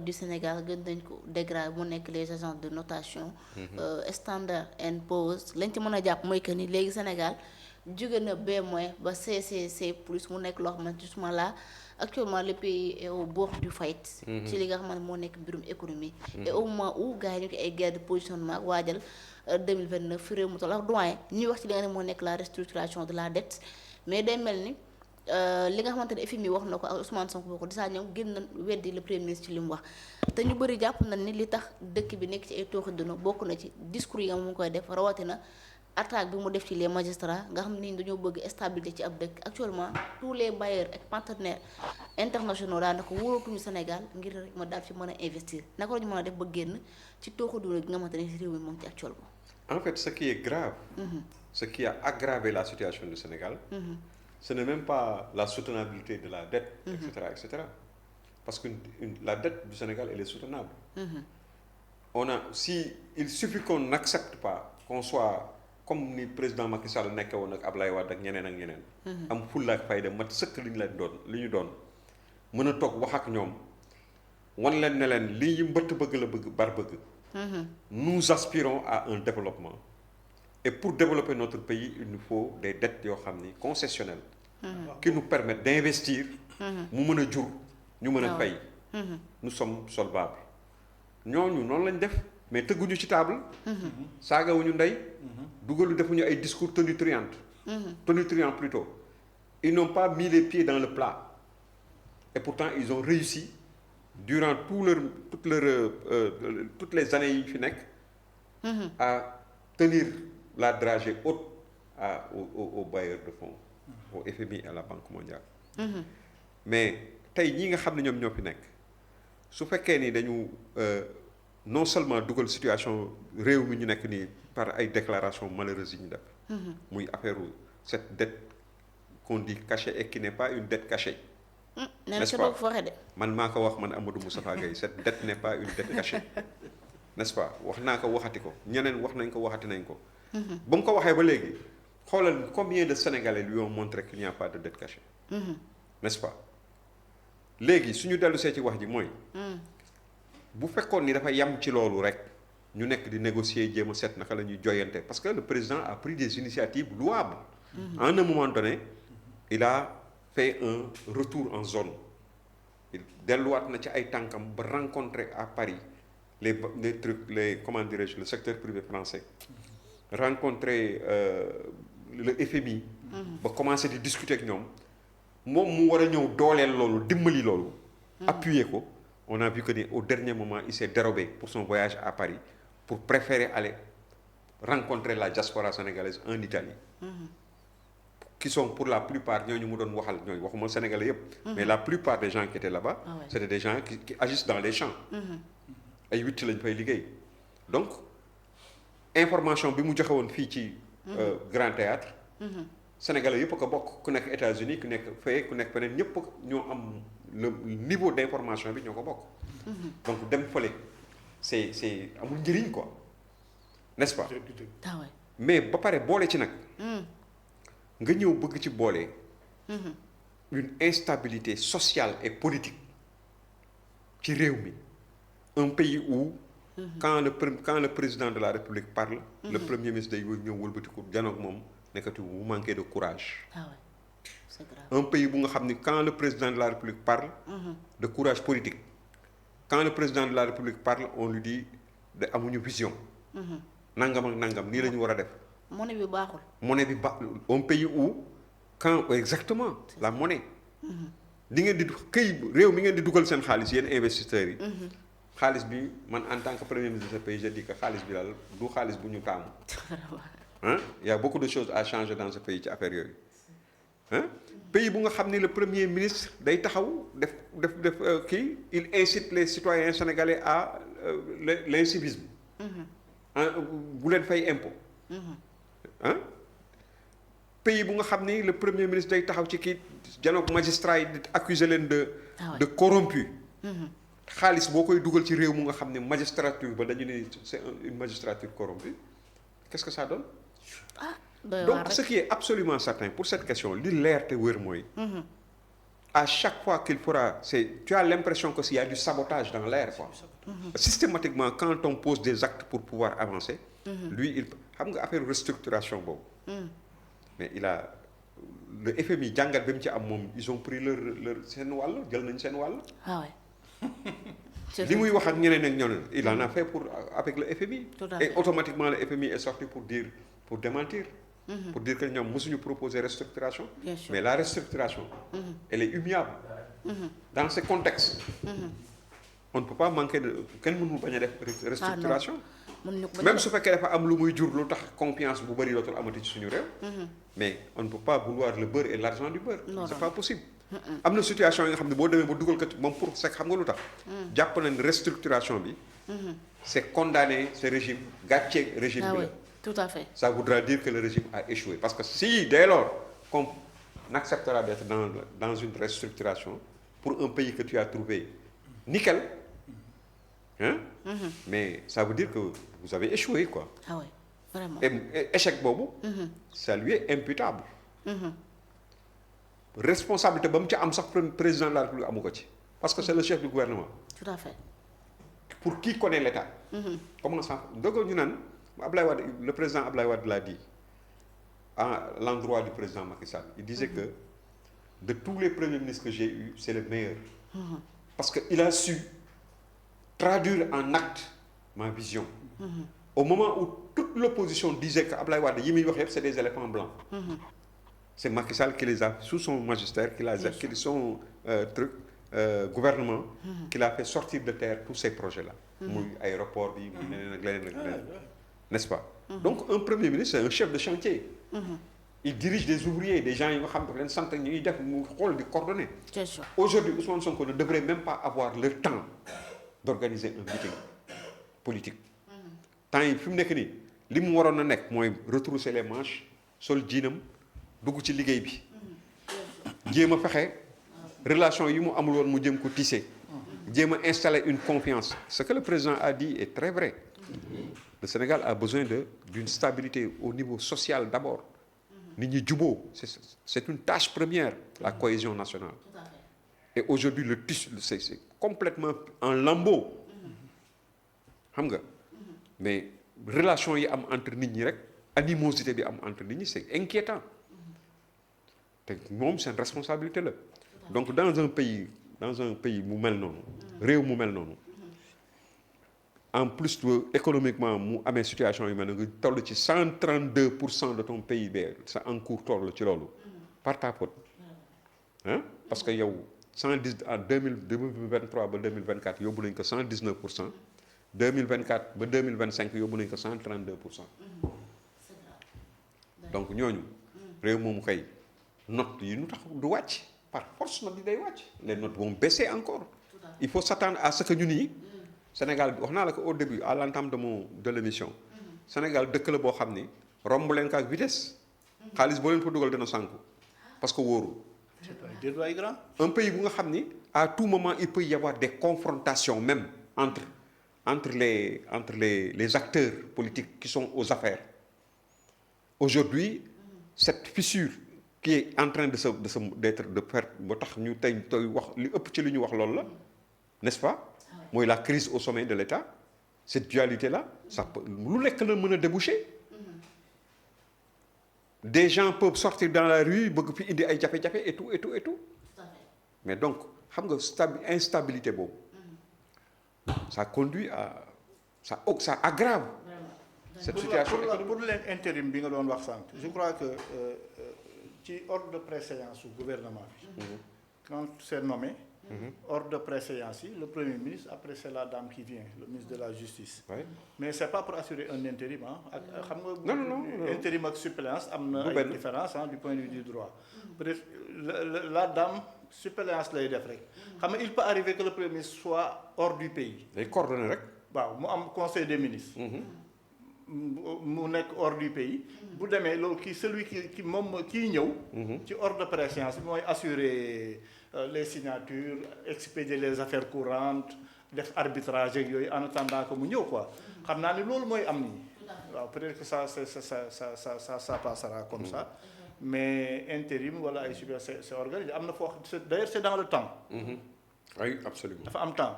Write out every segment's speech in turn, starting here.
du Sénégal gën nañ ko dégradé mu nekk les agences de notation. Standard and Poor's lañ ci mën a jàpp mooy que ni léegi Sénégal jóge na B- ba CCC plus mu nekk loo xamante justement là actuellement le pays est au bord du faillite. ci li nga xamante moo nekk mbirum économie. et au moment où gars yi ñu ko ay guerre de positionnement waajal 2029 fi réew mu toll ak doyen ñuy wax ci li nga ne moo nekk la restructuration de la dette mais day mel ni. li nga xamante ne FMI wax na ko ak Ousmane Sonko boo ko di saa ñoom génn na weddi le premier ministre ci li mu wax te ñu bëri jàpp nañ ni li tax dëkk bi nekk ci ay tooxi duna bokk na ci discours yi nga mu ngi koy def rawatina attaque bi mu def ci les magistrats nga xam ne ni dañoo bëgg stabilité ci ab dëkk actuellement tous les bailleurs ak partenaires internationaux daanaka wóoratuñu Sénégal ngir rek ma daal fi mën a investir naka la ñu mën a def ba génn ci tooxi duna gi nga xamante ne réew mi moom ci actuellement. En fait, ce qui est grave, ce qui a aggravé la situation du Sénégal, ce n'est même pas la soutenabilité de la dette, etc., etc. Parce que la dette du Sénégal, elle est soutenable. Il suffit qu'on n'accepte pas qu'on soit comme ni président Macky Sall nekkee woon ak Ablaye Wade ak ñeneen ak ñeneen. am fulla ak fayda mat sëkk li ñu doon mën a toog wax ak ñoom wan leen ne leen lii mbëtt bëgg la bëgg bar bëgg. Nous aspirons à un développement. Et pour développer notre pays, il nous faut des dettes yoo xam ni concessionnelles. Qui nous permettent d'investir. mu mën a jur ñu mën a fay. Nous sommes solvables. ñooñu noonu lañ def mais tëgguñu ci table. saagawuñu ndey. dugalu defuñu ay discours tonitruants. Tonitruants plutôt. Ils n'ont pas mis les pieds dans le plat. Et pourtant ils ont réussi durant toutes les années yi fi nekk. à tenir la dragée haute aux bailleurs de fonds. au FMI et à la Banque mondiale. Mais tey ñi nga xam ne ñoom ñoo fi nekk su fekkee ni dañu non seulement dugal situation réew mi ñu nekk nii par ay déclarations malheureuses yi ñu def. muy affaire cette dette qu'on dit cachée et qui n'est pas une dette cachée. N'est-ce pas man maa ko wax man Amadou Moustapha Gueye cette dette n'est pas une dette cachée. N'est-ce pas wax naa ko waxati ko ñeneen wax nañ ko waxati nañ ko. ba mu ko waxee ba léegi xoolal combien de Sénégalais lui ont montré qu'il n'y a pas de dette cachée. N'est-ce pas léegi suñu dellu see ci wax ji mooy. bu fekkoon ni dafa yam ci loolu rek ñu nekk di négocier jéem a seet naka la ñuy joyante parce que le président a pris des initiatives louables. À un moment donné il a fait un retour en zone. il delluwaat na ci ay tànkam ba rencontrer à Paris. les comment dirais-je le secteur privé français rencontrer le FMI ba commencer di discuter ak ñoom moom mu war a ñëw dooleel loolu dimbali loolu appuyer ko on a vu que ni au dernier moment il s'est dérobé pour son voyage à Paris pour préférer aller rencontrer la diaspora sénégalaise en Italie qui sont pour la plupart ñooñu mu doon waxal ñooñu waxuma sénégalais yëpp mais la plupart des gens qui étaient là-bas c'était des gens qui agissent dans les champs ay witt lañ fay liggéey donc information bi mu joxe woon fii ci Grand Théâtre Sénégalais yëpp a ko bokk ku nekk États-Unis ku nekk fee ku nekk feneen ñëpp ñoo am le niveau d'information bi ñoo ko bokk donc dem fële c'est amul njëriñ quoi n'est-ce pas mais ba pare boole ci nag nga ñëw bëgg ci boole une instabilité sociale et politique ci réew mi un pays où quand le président de la République parle le premier ministre day ñëw wëlbatiku janoog moom nekkati vous manquez de courage c'est grave. Un pays bu nga xam ni quand le président de la République parle de courage politique quand le président de la République parle on lui dit de amuñu vision nangam ak nangam nii la ñu war a def monnaie bi baaxul un pays où quand exactement la monnaie di ngeen di réew mi ngeen di dugal seen xaalis yéen investisseurs yi xaalis bi man en tant que premier ministre de ce pays je dis que xaalis bi daal du xaalis bu ñu taamu il y a beaucoup de choses à changer dans ce pays ci affaire yooyu pays bu nga xam ni le premier ministre day taxaw def kii il incite les citoyens sénégalais à l'incivisme bu leen fay impôt pays bu nga xam ni le premier ministre day taxaw ci kii janoog magistrat yi di accuser leen de corrompu xaalis boo koy dugal ci réew mu nga xam ne magistrature ba dañu ne c'est une magistrature corrompue qu'est-ce que ça donne donc ce qui est absolument certain pour cette question li leer te wér mooy à chaque fois qu'il fera, tu as l'impression que s'il y a du sabotage dans l'air, quoi. Systématiquement, quand on pose des actes pour pouvoir avancer, lui, il xam nga affaire restructuration boobu. Mais le FMI jàngat bi mu ci am moom ils ont pris leur seen wàll jël nañ seen wàll. ah ouais. li muy wax ak ñeneen ak ñeneen il en a fait avec le FMI. Tout à et fait. automatiquement le FMI est sorti pour démentir. Pour dire que ñoom mosuñu proposer restructuration. Bien sûr. Mais la restructuration. Elle est immuable. Dans ce contexte. On ne peut pas manquer de kenn mënul bañ a def restructuration. Même su fekkee dafa am lu muy jur lu tax confiance bu bëri dootul amati ci suñu réew. Mais on ne peut pas vouloir le beurre et l'argent du beurre. Non, c'est non. pas possible. am na situation yi nga xam ne boo demee ba dugal ko moom pour c'est xam nga lu tax. jàpp nañ restructuration bi. c'est condamner ce régime gàcce régime ah bi oui la. tout à fait. Ça voudra dire que le régime a échoué parce que si dès lors qu'on acceptera d'être dans une restructuration pour un pays que tu as trouvé nickel. Hein? Mais ça veut dire que vous avez échoué quoi. ah oui vraiment. Et échec boobu. ça lui est imputable. Responsabilité ba mu ci am sax président de la République amu ko ci parce que c'est le chef du gouvernement. tout à fait. Pour qui connaît l'État. Comment ça doog ñu naan Ablaye Wade le président Ablaye Wade l'a dit à l'endroit du président Macky Sall. Il disait que de tous les premiers ministres que j'ai eus c'est le meilleur. Parce que il a su traduire en acte ma vision. Au moment où toute l'opposition disait que Ablaye Wade yi muy wax yëpp c'est des éléphants blancs. C'est Macky Sall qui les a sous son magistère qui son gouvernement. Qui l'a fait sortir de terre tous ces projets-là. muy aéroport bi muy leneen ak leneen ak leneen. N'est-ce pas? Donc un premier ministre c'est un chef de chantier. Il dirige des ouvriers des gens yi nga xam ne leen sant ñuy def mu xool di coordonner. C'est sûr. Aujourd'hui Ousmane Sonko ne devrait même pas avoir le temps d'organiser un meeting politique. temps yi fi mu nekk nii li mu waroon a nekk mooy retrousser les manches sol jiinam dugg ci liggéey bi jéem a fexe relation yi mu amul woon mu jëm ko tisser jéem a installer une confiance ce que le président a dit est très vrai le Sénégal a besoin d'une stabilité au niveau social d'abord nit ñi juboo c'est une tâche première la cohésion nationale et aujourd'hui le tissu c'est complètement en lambeaux xam nga mais relation yi am entre nit ñi rek animosité bi am entre nit ñi c'est inquiétant te moom seen responsabilité la donc dans un pays mu mel noonu réew mu mel noonu en plus économiquement mu amee situation yu mel ne nga toll ci 132% de ton PIB sa encours toll ci loolu par ta faute hein parce que yow 110 en 2023 ba 2024 yóbbu nañ ko 119%. 2024 ba 2025 yóbbu nañ ko 132%. donc ñooñu réew moomu kay note yi nu tax du wàcc par force note yi day wàcc les notes vont baisser encore il faut s'attendre à ce que ñun yi Sénégal wax naa la ko au début à l'entame de l'émission Sénégal dëkk la boo xam ni romb leen ko ak vitesse xaalis boo leen fa dugal dina sànku parce que wóorul un pays bu nga xam ni à tout moment il peut y avoir des confrontations même entre les acteurs politiques qui sont aux affaires. Aujourd'hui, cette fissure qui est en train de faire ba tax ñu tey wax li ëpp ci li ñu wax loolu la n'est-ce pas? Mooy la crise au sommet de l'État. Cette dualité-là, ça peut lu nekk la mën a déboucher. Des gens peuvent sortir dans la rue bëgg fi indi ay jafe-jafe et tout. Mais donc xam nga instabilité boobu. Ça conduit à ça aggrave cette situation pour l'intérim bi nga doon wax sànq je crois que ci ordre de préséance su gouvernement bi quand c'est nommé ordre de préséance yi le premier ministre après c'est la dame qui vient le ministre de la justice mais c'est pas pour assurer un intérim ak xam nga non intérim ak suppléance am na ay différence du point de vue du droit peut-être la dame suppléance lay def rek xam nga il peut arriver que le premier ministre soit hors du pays. day coordonner rek. waaw mu am conseil des ministres. mu nekk hors du pays. bu demee loolu celui qui moom kii ñëw. ci ordre de préséance bi mooy assurer les signatures expédier les affaires courantes def arbitrage ak yooyu en attendant que mu ñëw quoi xam naa ni loolu mooy am nii. waaw peut-être que ça passera comme ça. mais intérim wala ay super c'est organisé am na foo xam d'ailleurs c'est dans le temps. oui absolument. dafa am temps.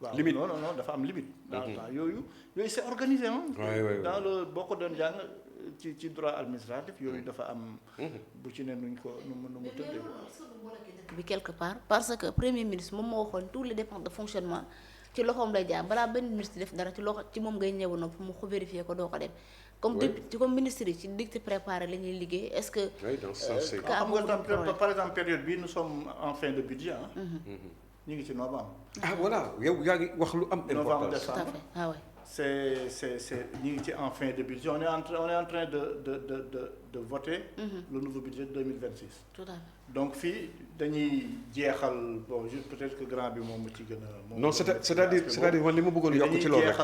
waaw limite non dafa am limite. dans le temps yooyu c'est organisé hein. Dans le boo ko doon jàng ci droit administratif yooyu dafa am. bu ci ne nuñ ko nu mu tëddee. bi quelque part parce que premier ministre moom moo waxoon tous les dépenses de fonctionnement ci loxoom lay jaar balaa benn ministre def dara ci moom ngay ñëw nag mu ko vérifier ko doo ko dem. comme ministre yi ci dicté préparé la ñuy liggéey est-ce que. oui dans ce sens xam nga par exemple période bii nous sommes en fin de budget ah. ñu ngi ci novembre. ah voilà yow yaa ngi wax lu am importance. novembre décembre tout à fait ah ouais. c'est ñu ngi ci en fin de budget on est en train de voter. le nouveau budget 2026. tout à fait. donc fii dañuy jeexal bon juste peut-être que grand bi moom mu ci gën a. non c'est-à-dire man li ma bëggoon yokk ci loolu rek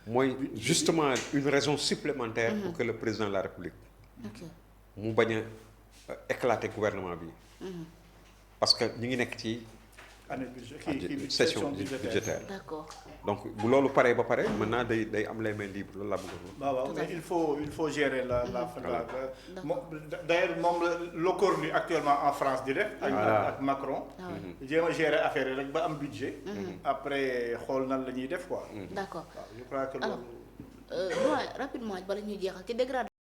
mooy justement une raison supplémentaire pour que le président de la République mu bañ a éclater gouvernement bi parce que ñu ngi nekk ci année budget session budgétaire. D'accord. donc bu loolu paree ba pare maintenant day am les mains libres loolu laa bëggoon. waaw mais il faut gérer la moom d'ailleurs moom la Cornu actuellement en France di def. ak Macron. jéem a gérer affaire yi rek ba am budget. après xool nan la ñuy def quoi. D'accord. waaw je crois que loolu. rapidement bala ñuy jeexal ci dégradation